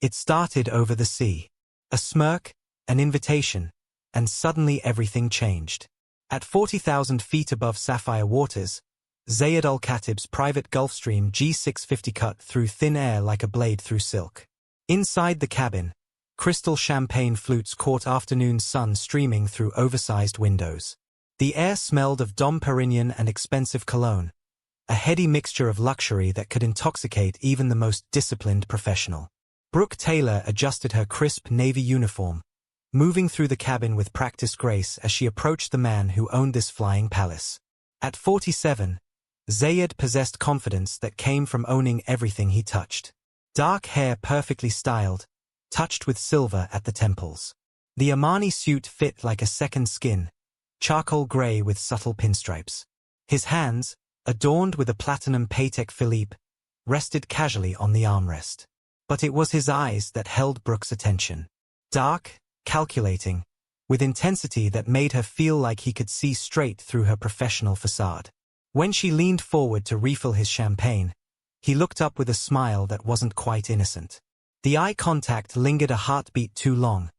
It started over the sea. A smirk, an invitation, and suddenly everything changed. At 40,000 feet above sapphire waters, Zayed Al-Khatib's private Gulfstream G650 cut through thin air like a blade through silk. Inside the cabin, crystal champagne flutes caught afternoon sun streaming through oversized windows. The air smelled of Dom Perignon and expensive cologne, a heady mixture of luxury that could intoxicate even the most disciplined professional. Brooke Taylor adjusted her crisp navy uniform, moving through the cabin with practiced grace as she approached the man who owned this flying palace. At 47, Zayed possessed confidence that came from owning everything he touched. Dark hair perfectly styled, touched with silver at the temples. The Armani suit fit like a second skin, charcoal gray with subtle pinstripes. His hands, adorned with a platinum Patek Philippe, rested casually on the armrest. But it was his eyes that held Brooke's attention. Dark, calculating, with intensity that made her feel like he could see straight through her professional facade. When she leaned forward to refill his champagne, he looked up with a smile that wasn't quite innocent. The eye contact lingered a heartbeat too long,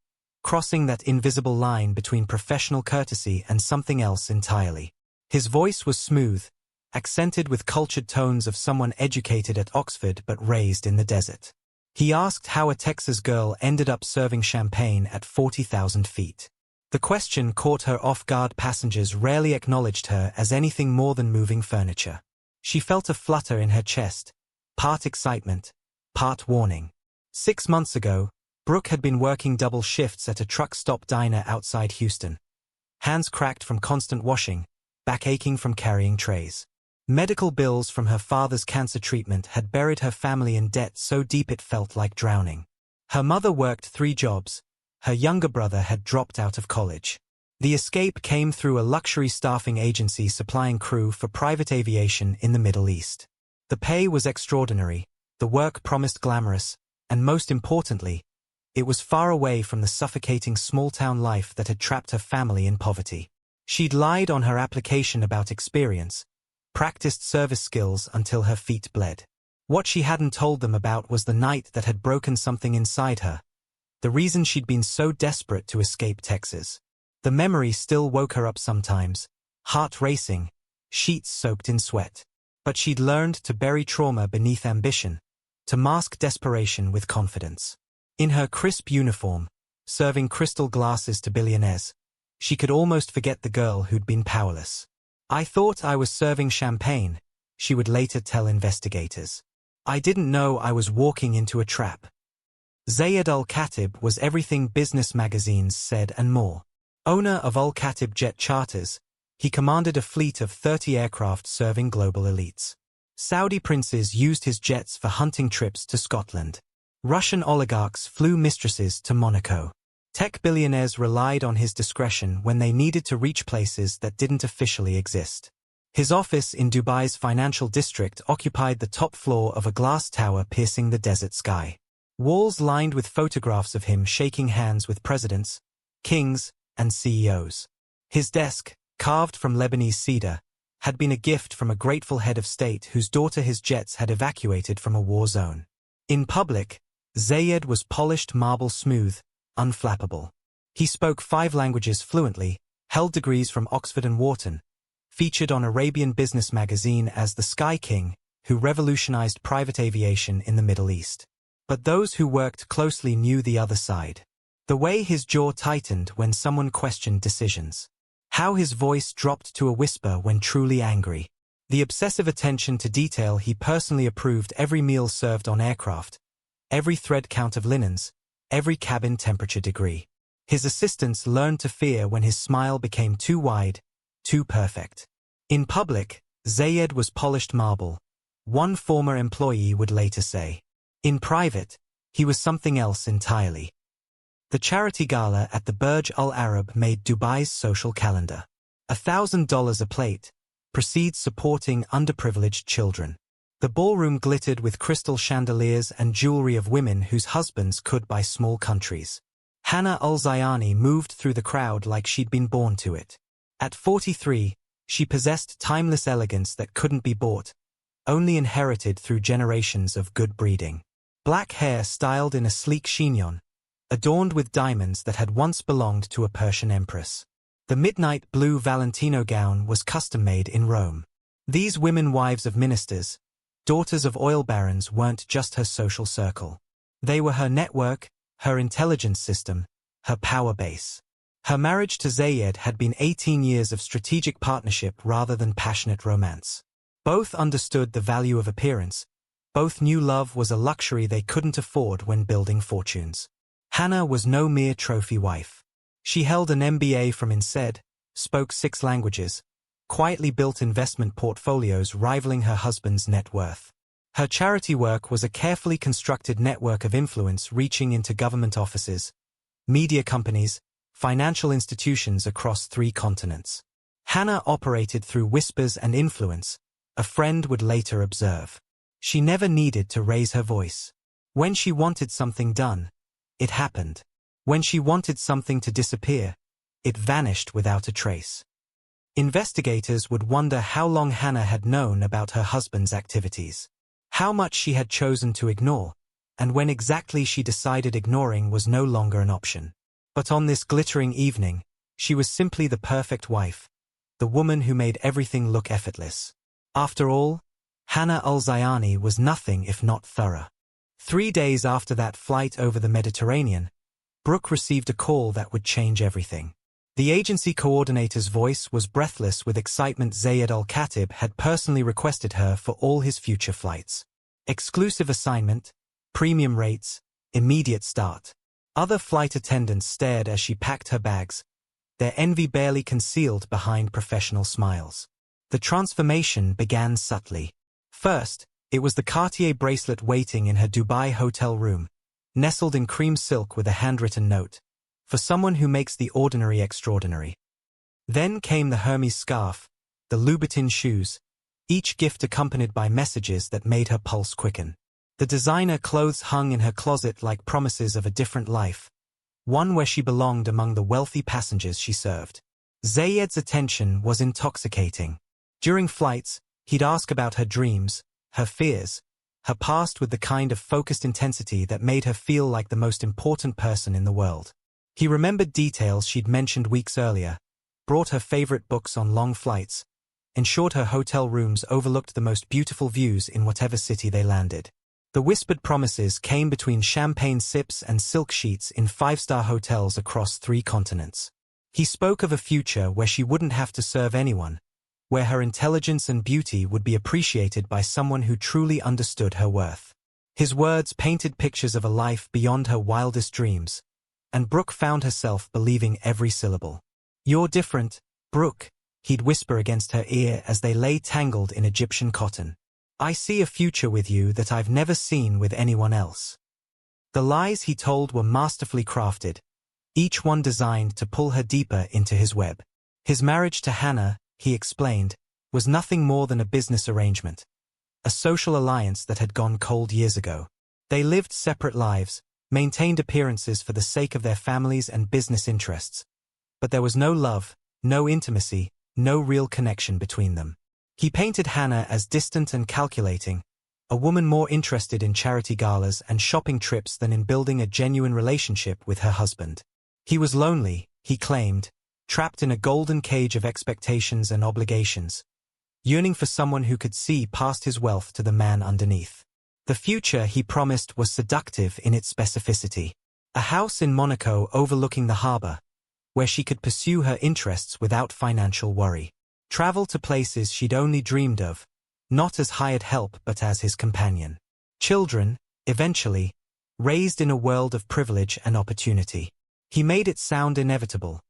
crossing that invisible line between professional courtesy and something else entirely. His voice was smooth, accented with cultured tones of someone educated at Oxford but raised in the desert. He asked how a Texas girl ended up serving champagne at 40,000 feet. The question caught her off guard. Passengers rarely acknowledged her as anything more than moving furniture. She felt a flutter in her chest, part excitement, part warning. 6 months ago, Brooke had been working double shifts at a truck stop diner outside Houston. Hands cracked from constant washing, back aching from carrying trays. Medical bills from her father's cancer treatment had buried her family in debt so deep it felt like drowning. Her mother worked 3 jobs. Her younger brother had dropped out of college. The escape came through a luxury staffing agency supplying crew for private aviation in the Middle East. The pay was extraordinary, the work promised glamorous, and most importantly, it was far away from the suffocating small-town life that had trapped her family in poverty. She'd lied on her application about experience, practiced service skills until her feet bled. What she hadn't told them about was the night that had broken something inside her, the reason she'd been so desperate to escape Texas. The memory still woke her up sometimes, heart racing, sheets soaked in sweat. But she'd learned to bury trauma beneath ambition, to mask desperation with confidence. In her crisp uniform, serving crystal glasses to billionaires, she could almost forget the girl who'd been powerless. "I thought I was serving champagne," she would later tell investigators. "I didn't know I was walking into a trap." Zayed Al-Khatib was everything business magazines said and more. Owner of Al-Khatib Jet Charters, he commanded a fleet of 30 aircraft serving global elites. Saudi princes used his jets for hunting trips to Scotland. Russian oligarchs flew mistresses to Monaco. Tech billionaires relied on his discretion when they needed to reach places that didn't officially exist. His office in Dubai's financial district occupied the top floor of a glass tower piercing the desert sky. Walls lined with photographs of him shaking hands with presidents, kings, and CEOs. His desk, carved from Lebanese cedar, had been a gift from a grateful head of state whose daughter his jets had evacuated from a war zone. In public, Zayed was polished marble smooth, unflappable. He spoke 5 languages fluently, held degrees from Oxford and Wharton, featured on Arabian business magazine as the Sky King, who revolutionized private aviation in the Middle East. But those who worked closely knew the other side. The way his jaw tightened when someone questioned decisions. How his voice dropped to a whisper when truly angry. The obsessive attention to detail. He personally approved every meal served on aircraft, every thread count of linens, every cabin temperature degree. His assistants learned to fear when his smile became too wide, too perfect. In public, Zayed was polished marble, one former employee would later say. In private, he was something else entirely. The charity gala at the Burj Al Arab made Dubai's social calendar. $1,000 a plate, proceeds supporting underprivileged children. The ballroom glittered with crystal chandeliers and jewelry of women whose husbands could buy small countries. Hana Al-Zayani moved through the crowd like she'd been born to it. At 43, she possessed timeless elegance that couldn't be bought, only inherited through generations of good breeding. black hair styled in a sleek chignon, adorned with diamonds that had once belonged to a Persian empress. The midnight blue Valentino gown was custom-made in Rome. These women, wives of ministers, daughters of oil barons, weren't just her social circle. They were her network, her intelligence system, her power base. Her marriage to Zayed had been 18 years of strategic partnership rather than passionate romance. Both understood the value of appearance. Both knew love was a luxury they couldn't afford when building fortunes. Hana was no mere trophy wife. She held an MBA from INSEAD, spoke 6 languages, quietly built investment portfolios rivaling her husband's net worth. Her charity work was a carefully constructed network of influence reaching into government offices, media companies, financial institutions across 3 continents. Hana operated through whispers and influence, a friend would later observe. She never needed to raise her voice. When she wanted something done, it happened. When she wanted something to disappear, it vanished without a trace. Investigators would wonder how long Hana had known about her husband's activities, how much she had chosen to ignore, and when exactly she decided ignoring was no longer an option. But on this glittering evening, she was simply the perfect wife, the woman who made everything look effortless. After all, Hana Al-Zayani was nothing if not thorough. 3 days after that flight over the Mediterranean, Brooke received a call that would change everything. The agency coordinator's voice was breathless with excitement. Zayed Al-Khatib had personally requested her for all his future flights. Exclusive assignment, premium rates, immediate start. Other flight attendants stared as she packed her bags, their envy barely concealed behind professional smiles. The transformation began subtly. First, it was the Cartier bracelet waiting in her Dubai hotel room, nestled in cream silk with a handwritten note, "For someone who makes the ordinary extraordinary." Then came the Hermes scarf, the Louboutin shoes, each gift accompanied by messages that made her pulse quicken. The designer clothes hung in her closet like promises of a different life, one where she belonged among the wealthy passengers she served. Zayed's attention was intoxicating. During flights, he'd ask about her dreams, her fears, her past with the kind of focused intensity that made her feel like the most important person in the world. He remembered details she'd mentioned weeks earlier, brought her favorite books on long flights, ensured her hotel rooms overlooked the most beautiful views in whatever city they landed. The whispered promises came between champagne sips and silk sheets in 5-star hotels across 3 continents. He spoke of a future where she wouldn't have to serve anyone, where her intelligence and beauty would be appreciated by someone who truly understood her worth. His words painted pictures of a life beyond her wildest dreams, and Brooke found herself believing every syllable. "You're different, Brooke," he'd whisper against her ear as they lay tangled in Egyptian cotton. "I see a future with you that I've never seen with anyone else." The lies he told were masterfully crafted, each one designed to pull her deeper into his web. His marriage to Hana, he explained, was nothing more than a business arrangement, a social alliance that had gone cold years ago. They lived separate lives, maintained appearances for the sake of their families and business interests. But there was no love, no intimacy, no real connection between them. He painted Hana as distant and calculating, a woman more interested in charity galas and shopping trips than in building a genuine relationship with her husband. He was lonely, he claimed, trapped in a golden cage of expectations and obligations, yearning for someone who could see past his wealth to the man underneath. The future he promised was seductive in its specificity. A house in Monaco overlooking the harbor, where she could pursue her interests without financial worry. Travel to places she'd only dreamed of, not as hired help but as his companion. Children, eventually, raised in a world of privilege and opportunity. He made it sound inevitable,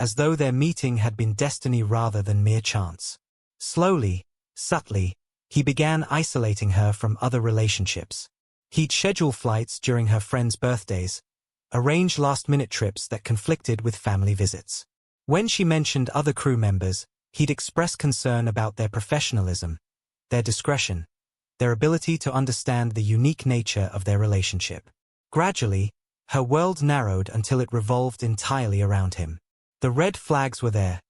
as though their meeting had been destiny rather than mere chance. Slowly, subtly, he began isolating her from other relationships. He'd schedule flights during her friends' birthdays, arrange last-minute trips that conflicted with family visits. When she mentioned other crew members, he'd express concern about their professionalism, their discretion, their ability to understand the unique nature of their relationship. Gradually, her world narrowed until it revolved entirely around him. The red flags were there,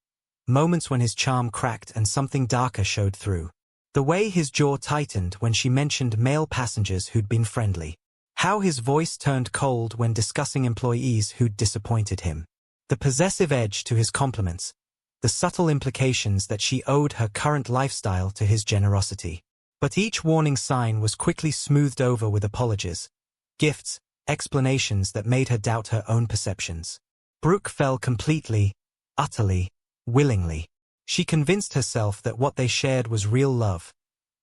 moments when his charm cracked and something darker showed through. The way his jaw tightened when she mentioned male passengers who'd been friendly. How his voice turned cold when discussing employees who'd disappointed him. The possessive edge to his compliments. The subtle implications that she owed her current lifestyle to his generosity. But each warning sign was quickly smoothed over with apologies, gifts, explanations that made her doubt her own perceptions. Brooke fell completely, utterly, willingly. She convinced herself that what they shared was real love,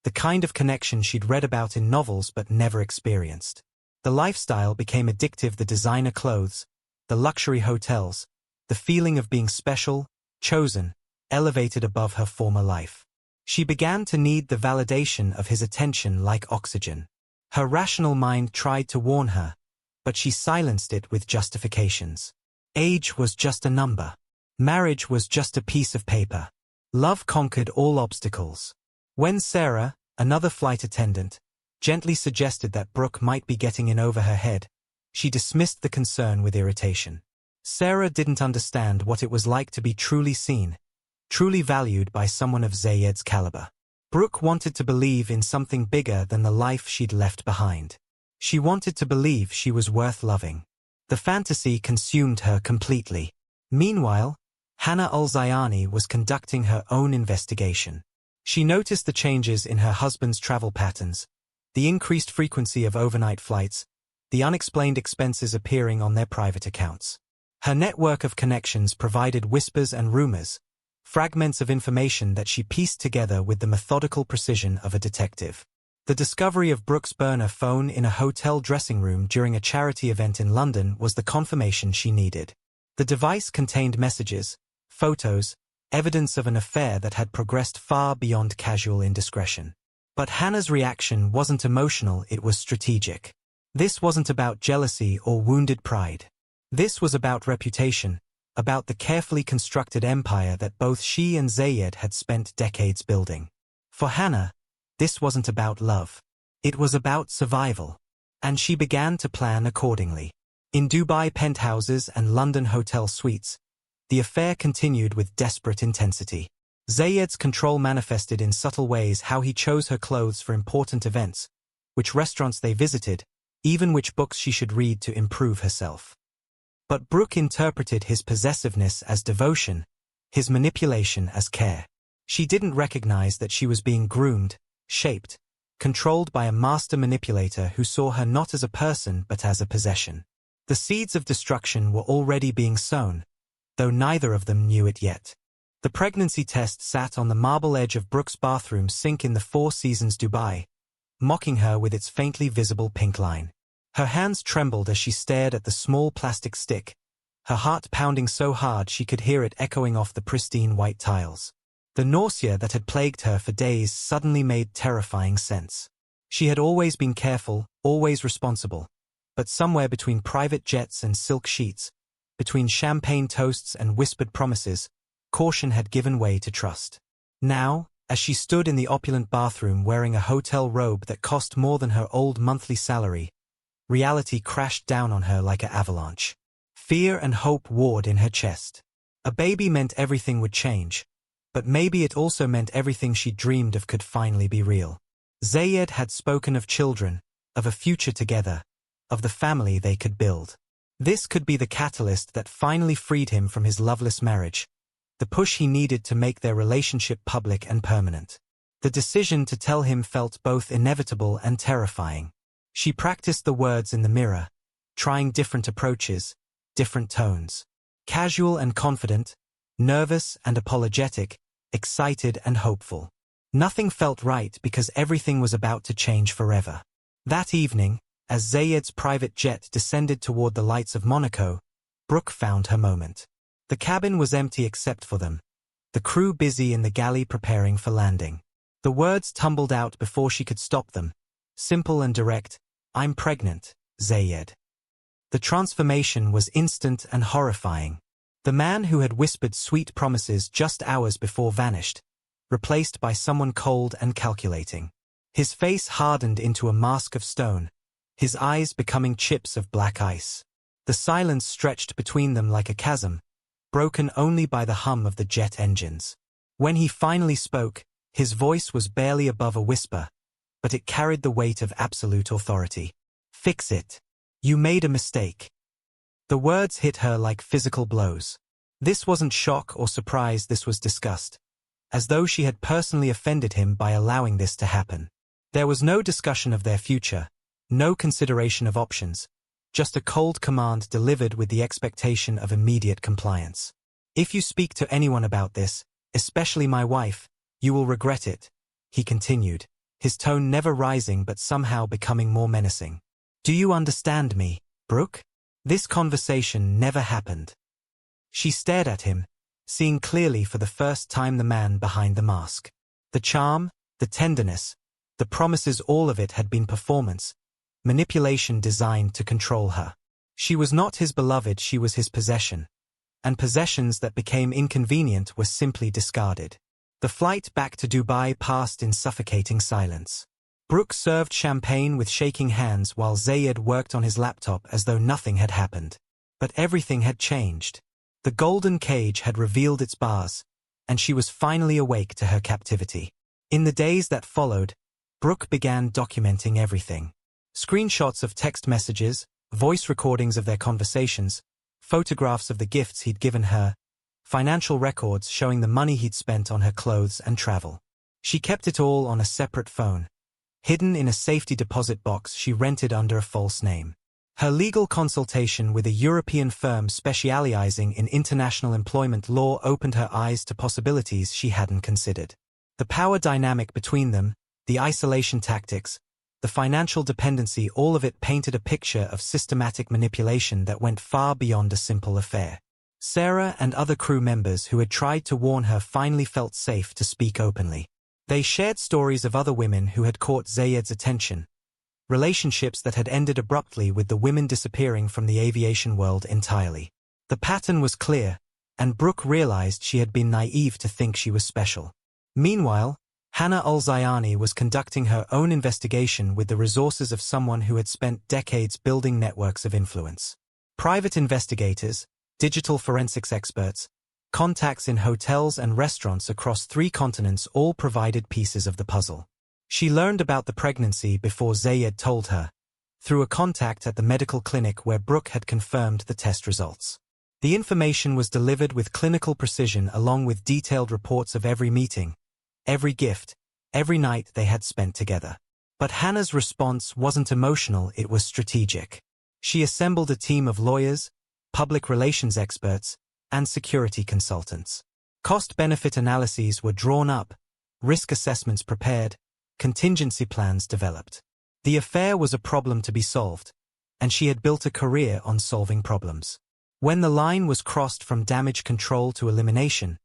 the kind of connection she'd read about in novels but never experienced. The lifestyle became addictive: the designer clothes, the luxury hotels, the feeling of being special, chosen, elevated above her former life. She began to need the validation of his attention like oxygen. Her rational mind tried to warn her, but she silenced it with justifications. Age was just a number. Marriage was just a piece of paper. Love conquered all obstacles. When Sarah, another flight attendant, gently suggested that Brooke might be getting in over her head, she dismissed the concern with irritation. Sarah didn't understand what it was like to be truly seen, truly valued by someone of Zayed's caliber. Brooke wanted to believe in something bigger than the life she'd left behind. She wanted to believe she was worth loving. The fantasy consumed her completely. Meanwhile, Hana Al-Zayani was conducting her own investigation. She noticed the changes in her husband's travel patterns, the increased frequency of overnight flights, the unexplained expenses appearing on their private accounts. Her network of connections provided whispers and rumors, fragments of information that she pieced together with the methodical precision of a detective. The discovery of Brooke's burner phone in a hotel dressing room during a charity event in London was the confirmation she needed. The device contained messages, photos, evidence of an affair that had progressed far beyond casual indiscretion. But Hannah's reaction wasn't emotional, it was strategic. This wasn't about jealousy or wounded pride. This was about reputation, about the carefully constructed empire that both she and Zayed had spent decades building. For Hana, this wasn't about love. It was about survival. And she began to plan accordingly. In Dubai penthouses and London hotel suites, the affair continued with desperate intensity. Zayed's control manifested in subtle ways: how he chose her clothes for important events, which restaurants they visited, even which books she should read to improve herself. But Brooke interpreted his possessiveness as devotion, his manipulation as care. She didn't recognize that she was being groomed, shaped, controlled by a master manipulator who saw her not as a person but as a possession. The seeds of destruction were already being sown, though neither of them knew it yet. The pregnancy test sat on the marble edge of Brooke's bathroom sink in the Four Seasons Dubai, mocking her with its faintly visible pink line. Her hands trembled as she stared at the small plastic stick, her heart pounding so hard she could hear it echoing off the pristine white tiles. The nausea that had plagued her for days suddenly made terrifying sense. She had always been careful, always responsible, but somewhere between private jets and silk sheets, between champagne toasts and whispered promises, caution had given way to trust. Now, as she stood in the opulent bathroom wearing a hotel robe that cost more than her old monthly salary, reality crashed down on her like an avalanche. Fear and hope warred in her chest. A baby meant everything would change, but maybe it also meant everything she dreamed of could finally be real. Zayed had spoken of children, of a future together, of the family they could build. This could be the catalyst that finally freed him from his loveless marriage, the push he needed to make their relationship public and permanent. The decision to tell him felt both inevitable and terrifying. She practiced the words in the mirror, trying different approaches, different tones. Casual and confident, nervous and apologetic, excited and hopeful. Nothing felt right because everything was about to change forever. That evening, as Zayed's private jet descended toward the lights of Monaco, Brooke found her moment. The cabin was empty except for them, the crew busy in the galley preparing for landing. The words tumbled out before she could stop them, simple and direct: "I'm pregnant, Zayed." The transformation was instant and horrifying. The man who had whispered sweet promises just hours before vanished, replaced by someone cold and calculating. His face hardened into a mask of stone, his eyes becoming chips of black ice. The silence stretched between them like a chasm, broken only by the hum of the jet engines. When he finally spoke, his voice was barely above a whisper, but it carried the weight of absolute authority. Fix it. You made a mistake. The words hit her like physical blows. This wasn't shock or surprise, this was disgust, as though she had personally offended him by allowing this to happen. There was no discussion of their future, no consideration of options, just a cold command delivered with the expectation of immediate compliance. If you speak to anyone about this, especially my wife, you will regret it, he continued, his tone never rising but somehow becoming more menacing. Do you understand me, Brooke? This conversation never happened. She stared at him, seeing clearly for the first time the man behind the mask. The charm, the tenderness, the promises, all of it had been performance, manipulation designed to control her. She was not his beloved, she was his possession, and possessions that became inconvenient were simply discarded. The flight back to Dubai passed in suffocating silence. Brooke served champagne with shaking hands while Zayed worked on his laptop as though nothing had happened. But everything had changed. The golden cage had revealed its bars, and she was finally awake to her captivity. In the days that followed, Brooke began documenting everything. Screenshots of text messages, voice recordings of their conversations, photographs of the gifts he'd given her, financial records showing the money he'd spent on her clothes and travel. She kept it all on a separate phone, hidden in a safety deposit box she rented under a false name. Her legal consultation with a European firm specializing in international employment law opened her eyes to possibilities she hadn't considered. The power dynamic between them, the isolation tactics, the financial dependency, all of it painted a picture of systematic manipulation that went far beyond a simple affair. Sarah and other crew members who had tried to warn her finally felt safe to speak openly. They shared stories of other women who had caught Zayed's attention, relationships that had ended abruptly with the women disappearing from the aviation world entirely. The pattern was clear, and Brooke realized she had been naive to think she was special. Meanwhile, Hana Al-Zayani was conducting her own investigation with the resources of someone who had spent decades building networks of influence. Private investigators, digital forensics experts, contacts in hotels and restaurants across 3 continents all provided pieces of the puzzle. She learned about the pregnancy before Zayed told her, through a contact at the medical clinic where Brooke had confirmed the test results. The information was delivered with clinical precision along with detailed reports of every meeting, every gift, every night they had spent together. But Hannah's response wasn't emotional, it was strategic. She assembled a team of lawyers, public relations experts, and security consultants. Cost-benefit analyses were drawn up, risk assessments prepared, contingency plans developed. The affair was a problem to be solved, and she had built a career on solving problems. When the line was crossed from damage control to elimination,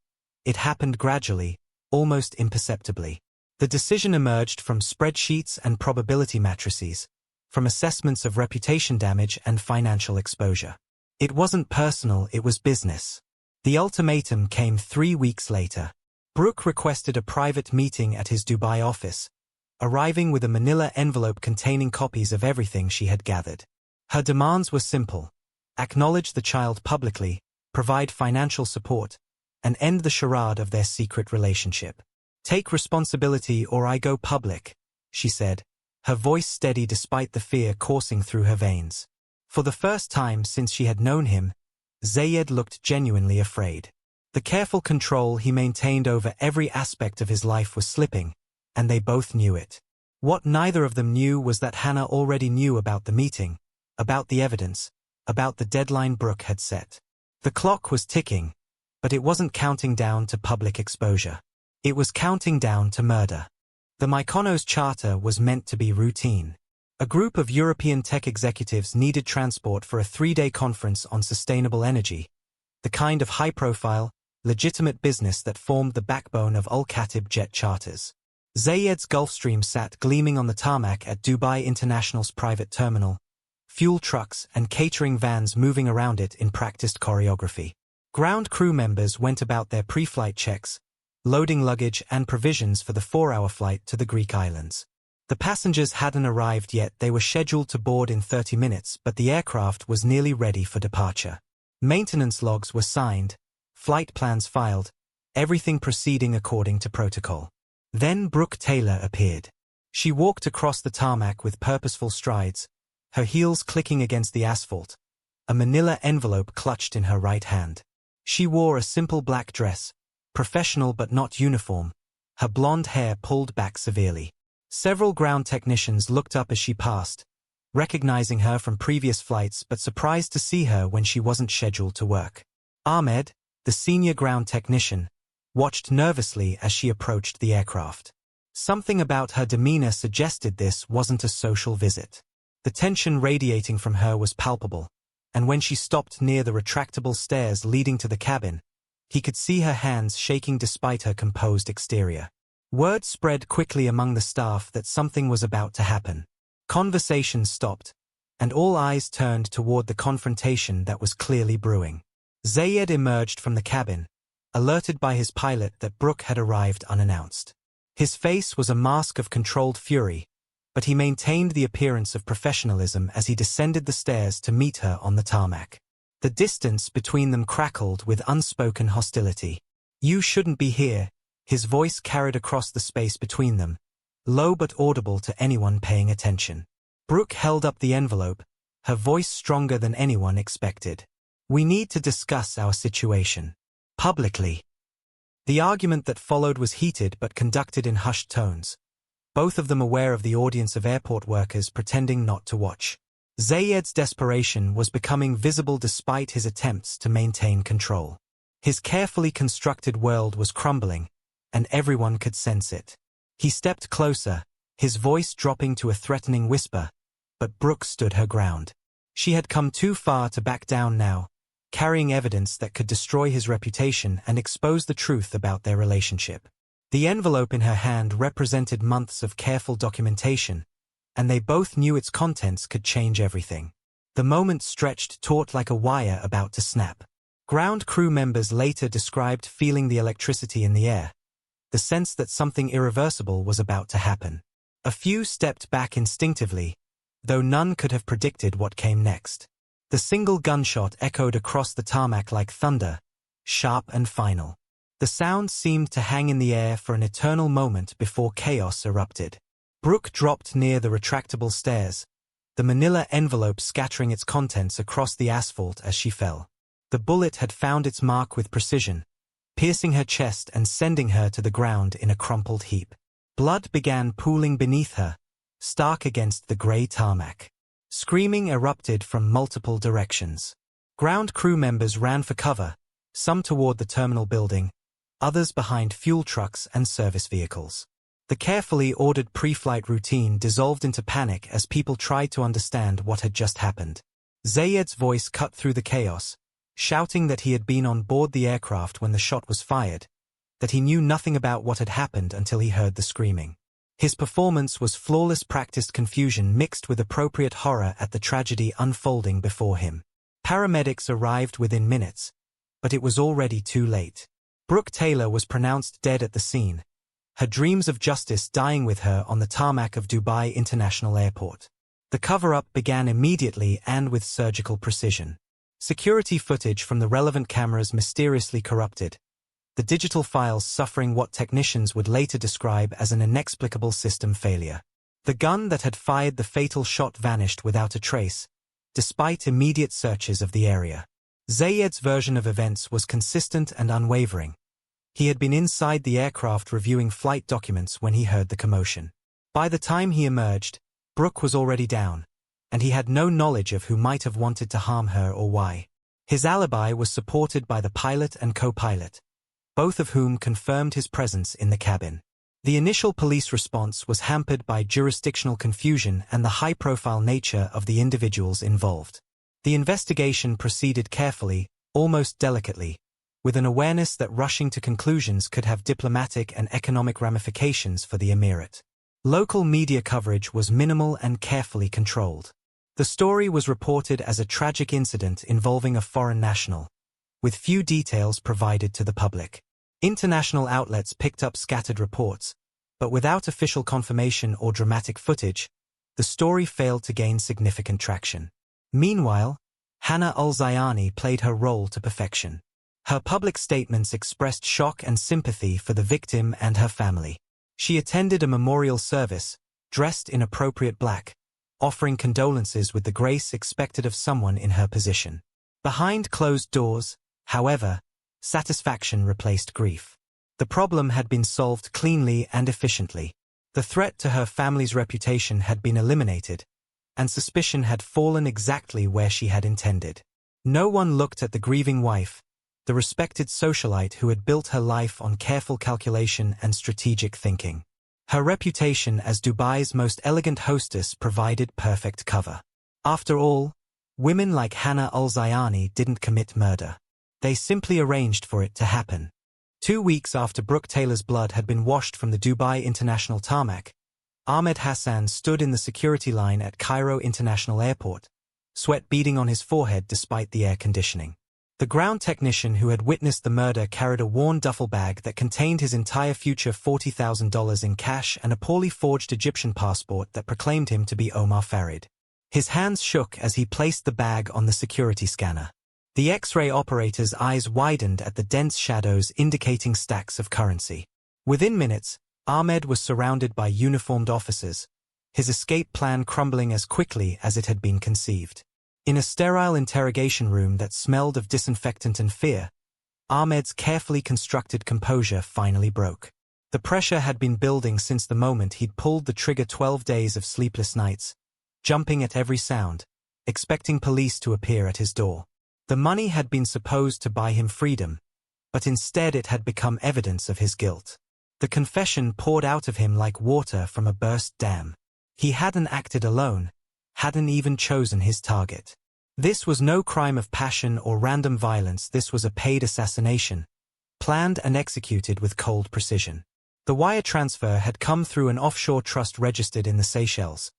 it happened gradually, almost imperceptibly. The decision emerged from spreadsheets and probability matrices, from assessments of reputation damage and financial exposure. It wasn't personal, it was business. The ultimatum came 3 weeks later. Brooke requested a private meeting at his Dubai office, arriving with a manila envelope containing copies of everything she had gathered. Her demands were simple: acknowledge the child publicly, provide financial support, and end the charade of their secret relationship. Take responsibility or I go public, she said, her voice steady despite the fear coursing through her veins. For the first time since she had known him, Zayed looked genuinely afraid. The careful control he maintained over every aspect of his life was slipping, and they both knew it. What neither of them knew was that Hana already knew about the meeting, about the evidence, about the deadline Brooke had set. The clock was ticking, but it wasn't counting down to public exposure. It was counting down to murder. The Mykonos Charter was meant to be routine. A group of European tech executives needed transport for a 3-day conference on sustainable energy, the kind of high-profile, legitimate business that formed the backbone of Al-Khatib jet charters. Zayed's Gulfstream sat gleaming on the tarmac at Dubai International's private terminal, fuel trucks and catering vans moving around it in practiced choreography. Ground crew members went about their pre-flight checks, loading luggage and provisions for the 4-hour flight to the Greek islands. The passengers hadn't arrived yet, they were scheduled to board in 30 minutes, but the aircraft was nearly ready for departure. Maintenance logs were signed, flight plans filed, everything proceeding according to protocol. Then Brooke Taylor appeared. She walked across the tarmac with purposeful strides, her heels clicking against the asphalt, a manila envelope clutched in her right hand. She wore a simple black dress, professional but not uniform, her blonde hair pulled back severely. Several ground technicians looked up as she passed, recognizing her from previous flights but surprised to see her when she wasn't scheduled to work. Ahmed, the senior ground technician, watched nervously as she approached the aircraft. Something about her demeanor suggested this wasn't a social visit. The tension radiating from her was palpable, and when she stopped near the retractable stairs leading to the cabin, he could see her hands shaking despite her composed exterior. Word spread quickly among the staff that something was about to happen. Conversation stopped, and all eyes turned toward the confrontation that was clearly brewing. Zayed emerged from the cabin, alerted by his pilot that Brooke had arrived unannounced. His face was a mask of controlled fury, but he maintained the appearance of professionalism as he descended the stairs to meet her on the tarmac. The distance between them crackled with unspoken hostility. "You shouldn't be here," his voice carried across the space between them, low but audible to anyone paying attention. Brooke held up the envelope, her voice stronger than anyone expected. "We need to discuss our situation. Publicly." The argument that followed was heated but conducted in hushed tones, both of them aware of the audience of airport workers pretending not to watch. Zayed's desperation was becoming visible despite his attempts to maintain control. His carefully constructed world was crumbling, and everyone could sense it. He stepped closer, his voice dropping to a threatening whisper, but Brooke stood her ground. She had come too far to back down now, carrying evidence that could destroy his reputation and expose the truth about their relationship. The envelope in her hand represented months of careful documentation, and they both knew its contents could change everything. The moment stretched taut like a wire about to snap. Ground crew members later described feeling the electricity in the air, the sense that something irreversible was about to happen. A few stepped back instinctively, though none could have predicted what came next. The single gunshot echoed across the tarmac like thunder, sharp and final. The sound seemed to hang in the air for an eternal moment before chaos erupted. Brooke dropped near the retractable stairs, the manila envelope scattering its contents across the asphalt as she fell. The bullet had found its mark with precision, piercing her chest and sending her to the ground in a crumpled heap. Blood began pooling beneath her, stark against the gray tarmac. Screaming erupted from multiple directions. Ground crew members ran for cover, some toward the terminal building, others behind fuel trucks and service vehicles. The carefully ordered pre-flight routine dissolved into panic as people tried to understand what had just happened. Zayed's voice cut through the chaos, shouting that he had been on board the aircraft when the shot was fired, that he knew nothing about what had happened until he heard the screaming. His performance was flawless practiced confusion mixed with appropriate horror at the tragedy unfolding before him. Paramedics arrived within minutes, but it was already too late. Brooke Taylor was pronounced dead at the scene, her dreams of justice dying with her on the tarmac of Dubai International Airport. The cover-up began immediately and with surgical precision. Security footage from the relevant cameras mysteriously corrupted, the digital files suffering what technicians would later describe as an inexplicable system failure. The gun that had fired the fatal shot vanished without a trace, despite immediate searches of the area. Zayed's version of events was consistent and unwavering. He had been inside the aircraft reviewing flight documents when he heard the commotion. By the time he emerged, Brooke was already down, and he had no knowledge of who might have wanted to harm her or why. His alibi was supported by the pilot and co-pilot, both of whom confirmed his presence in the cabin. The initial police response was hampered by jurisdictional confusion and the high-profile nature of the individuals involved. The investigation proceeded carefully, almost delicately, with an awareness that rushing to conclusions could have diplomatic and economic ramifications for the emirate. Local media coverage was minimal and carefully controlled. The story was reported as a tragic incident involving a foreign national, with few details provided to the public. International outlets picked up scattered reports, but without official confirmation or dramatic footage, the story failed to gain significant traction. Meanwhile, Hana Al-Zayani played her role to perfection. Her public statements expressed shock and sympathy for the victim and her family. She attended a memorial service, dressed in appropriate black, offering condolences with the grace expected of someone in her position. Behind closed doors, however, satisfaction replaced grief. The problem had been solved cleanly and efficiently. The threat to her family's reputation had been eliminated, and suspicion had fallen exactly where she had intended. No one looked at the grieving wife, the respected socialite who had built her life on careful calculation and strategic thinking. Her reputation as Dubai's most elegant hostess provided perfect cover. After all, women like Hana Al-Zayani didn't commit murder. They simply arranged for it to happen. 2 weeks after Brooke Taylor's blood had been washed from the Dubai International tarmac, Ahmed Hassan stood in the security line at Cairo International Airport, sweat beading on his forehead despite the air conditioning. The ground technician who had witnessed the murder carried a worn duffel bag that contained his entire future $40,000 in cash and a poorly forged Egyptian passport that proclaimed him to be Omar Farid. His hands shook as he placed the bag on the security scanner. The X-ray operator's eyes widened at the dense shadows indicating stacks of currency. Within minutes, Ahmed was surrounded by uniformed officers, his escape plan crumbling as quickly as it had been conceived. In a sterile interrogation room that smelled of disinfectant and fear, Ahmed's carefully constructed composure finally broke. The pressure had been building since the moment he'd pulled the trigger. 12 days of sleepless nights, jumping at every sound, expecting police to appear at his door. The money had been supposed to buy him freedom, but instead it had become evidence of his guilt. The confession poured out of him like water from a burst dam. He hadn't acted alone, hadn't even chosen his target. This was no crime of passion or random violence. This was a paid assassination, planned and executed with cold precision. The wire transfer had come through an offshore trust registered in the Seychelles,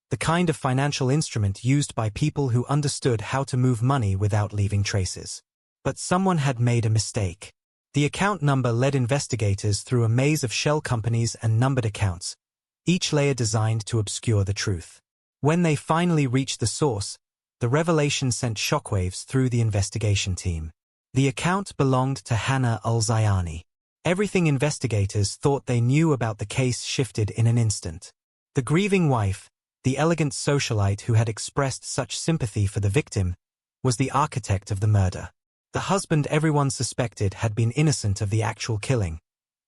the kind of financial instrument used by people who understood how to move money without leaving traces. But someone had made a mistake. The account number led investigators through a maze of shell companies and numbered accounts, each layer designed to obscure the truth. When they finally reached the source, the revelation sent shockwaves through the investigation team. The account belonged to Hana Al-Zayani. Everything investigators thought they knew about the case shifted in an instant. The grieving wife, the elegant socialite who had expressed such sympathy for the victim, was the architect of the murder. The husband everyone suspected had been innocent of the actual killing,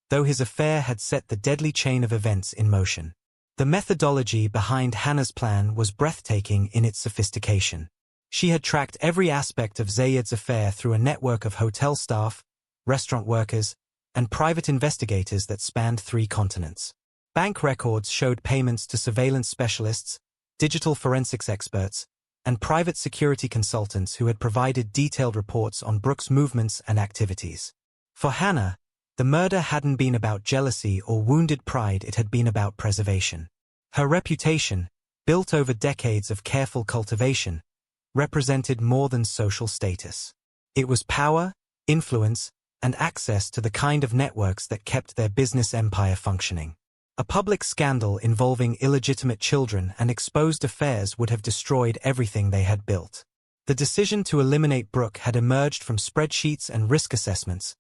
though his affair had set the deadly chain of events in motion. The methodology behind Hannah's plan was breathtaking in its sophistication. She had tracked every aspect of Zayed's affair through a network of hotel staff, restaurant workers, and private investigators that spanned 3 continents. Bank records showed payments to surveillance specialists, digital forensics experts, and private security consultants who had provided detailed reports on Brooke's movements and activities. For Hannah, the murder hadn't been about jealousy or wounded pride. It had been about preservation. Her reputation, built over decades of careful cultivation, represented more than social status. It was power, influence, and access to the kind of networks that kept their business empire functioning. A public scandal involving illegitimate children and exposed affairs would have destroyed everything they had built. The decision to eliminate Brooke had emerged from spreadsheets and risk assessments,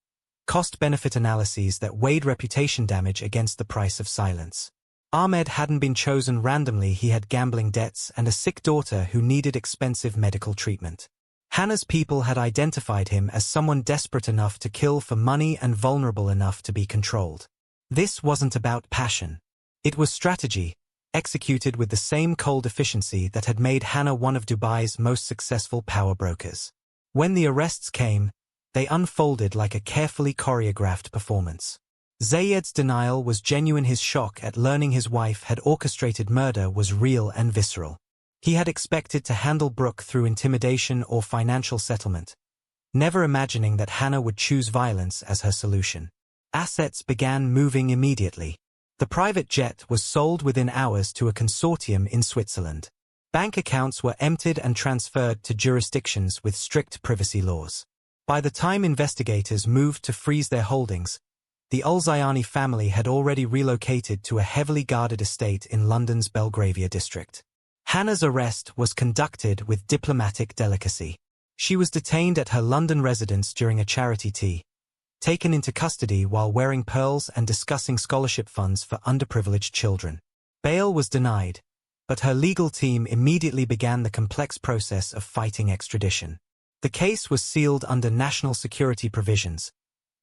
cost-benefit analyses that weighed reputation damage against the price of silence. Ahmed hadn't been chosen randomly. He had gambling debts and a sick daughter who needed expensive medical treatment. Hannah's people had identified him as someone desperate enough to kill for money and vulnerable enough to be controlled. This wasn't about passion. It was strategy, executed with the same cold efficiency that had made Hana one of Dubai's most successful power brokers. When the arrests came, they unfolded like a carefully choreographed performance. Zayed's denial was genuine. His shock at learning his wife had orchestrated murder was real and visceral. He had expected to handle Brooke through intimidation or financial settlement, never imagining that Hana would choose violence as her solution. Assets began moving immediately. The private jet was sold within hours to a consortium in Switzerland. Bank accounts were emptied and transferred to jurisdictions with strict privacy laws. By the time investigators moved to freeze their holdings, the Al-Zayani family had already relocated to a heavily guarded estate in London's Belgravia district. Hannah's arrest was conducted with diplomatic delicacy. She was detained at her London residence during a charity tea, taken into custody while wearing pearls and discussing scholarship funds for underprivileged children. Bail was denied, but her legal team immediately began the complex process of fighting extradition. The case was sealed under national security provisions,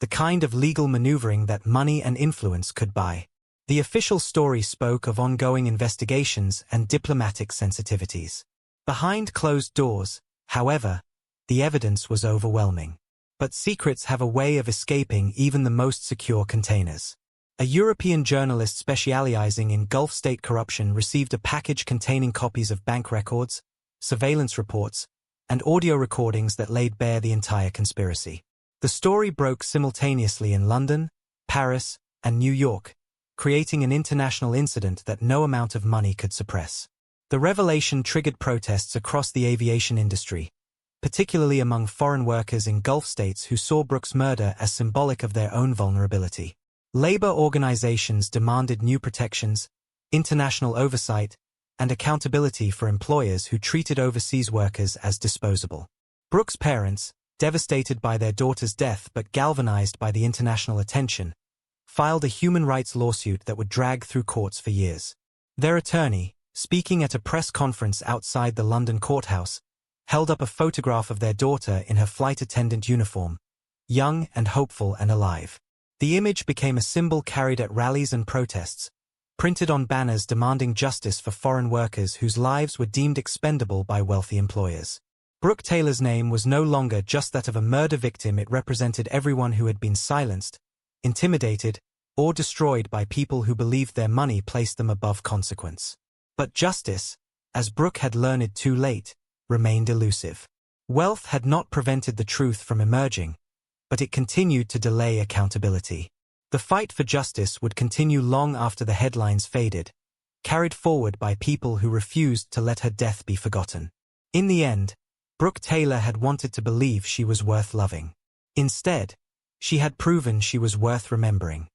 the kind of legal maneuvering that money and influence could buy. The official story spoke of ongoing investigations and diplomatic sensitivities. Behind closed doors, however, the evidence was overwhelming. But secrets have a way of escaping even the most secure containers. A European journalist specializing in Gulf state corruption received a package containing copies of bank records, surveillance reports, and audio recordings that laid bare the entire conspiracy. The story broke simultaneously in London, Paris, and New York, creating an international incident that no amount of money could suppress. The revelation triggered protests across the aviation industry, particularly among foreign workers in Gulf states who saw Brooke's murder as symbolic of their own vulnerability. Labor organizations demanded new protections, international oversight, and accountability for employers who treated overseas workers as disposable. Brooke's parents, devastated by their daughter's death but galvanized by the international attention, filed a human rights lawsuit that would drag through courts for years. Their attorney, speaking at a press conference outside the London courthouse, held up a photograph of their daughter in her flight attendant uniform, young and hopeful and alive. The image became a symbol carried at rallies and protests, printed on banners demanding justice for foreign workers whose lives were deemed expendable by wealthy employers. Brooke Taylor's name was no longer just that of a murder victim. It represented everyone who had been silenced, intimidated, or destroyed by people who believed their money placed them above consequence. But justice, as Brooke had learned too late, remained elusive. Wealth had not prevented the truth from emerging, but it continued to delay accountability. The fight for justice would continue long after the headlines faded, carried forward by people who refused to let her death be forgotten. In the end, Brooke Taylor had wanted to believe she was worth loving. Instead, she had proven she was worth remembering.